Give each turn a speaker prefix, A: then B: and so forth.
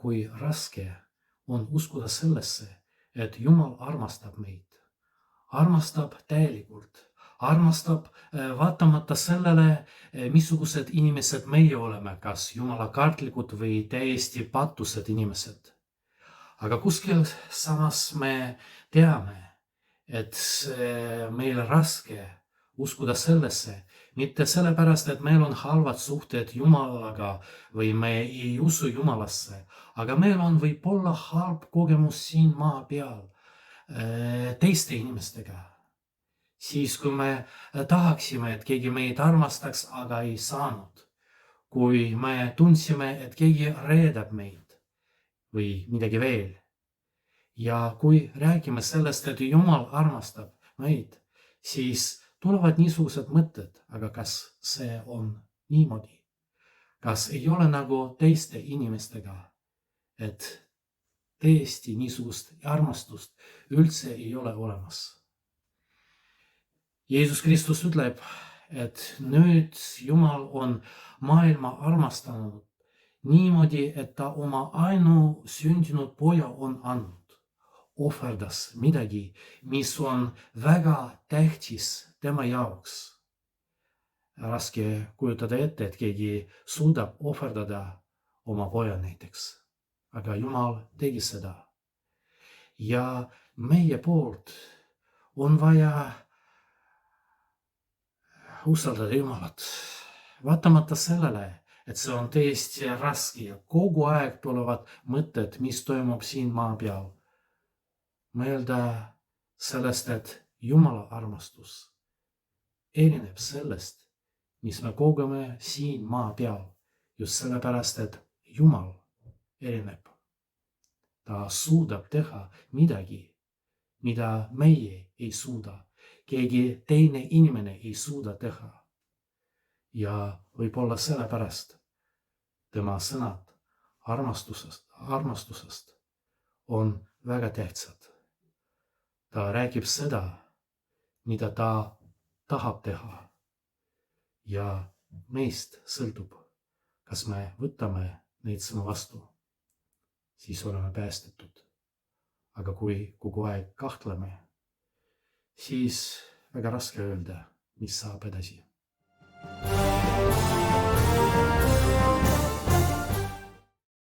A: kui raske on uskuda sellesse, et Jumal armastab meid. Armastab täielikult, armastab vaatamata sellele, missugused inimesed meie oleme, kas jumalakartlikud või täiesti patused inimesed. Aga kuskil samas me teame, et meil raske uskuda sellesse, mitte sellepärast, et meil on halvad suhted Jumalaga või me ei usu Jumalasse, aga meil on võib-olla halb kogemus siin maa peal teiste inimestega. Siis kui me tahaksime, et keegi meid armastaks, aga ei saanud. Kui me tundsime, et keegi reedab meid või midagi veel. Ja kui räägime sellest, et Jumal armastab meid, siis tulevad niisugused mõtted, aga kas see on niimoodi? Kas ei ole nagu teiste inimestega, et tõesti niisugust armastust üldse ei ole olemas? Jeesus Kristus ütleb, et nüüd Jumal on maailma armastanud niimoodi, et ta oma ainusündinud poja on andnud. Ohverdas midagi, mis on väga tähtis tema jaoks. Raske kujutada ette, et keegi suudab ohverdada oma poja näiteks. Aga Jumal tegi seda. Ja meie poolt on vaja usaldada Jumalat. Vaatamata sellele, et see on tõesti raske ja kogu aeg tulevad mõtted, mis toimub siin maa peal. Mõelda sellest, et Jumala armastus erineb sellest, mis me kogeme siin maa peal, just sellepärast, et Jumal erineb. Ta suudab teha midagi, mida meie ei suuda. Keegi teine inimene ei suuda teha. Ja võib-olla sellepärast tema sõnad armastusest on väga tähtsad. Ta räägib seda, mida ta tahab teha. Ja meist sõltub, kas me võtame neid sõnu vastu, siis oleme päästetud. Aga kui kogu aeg kahtleme, siis väga raske öelda, mis saab edasi.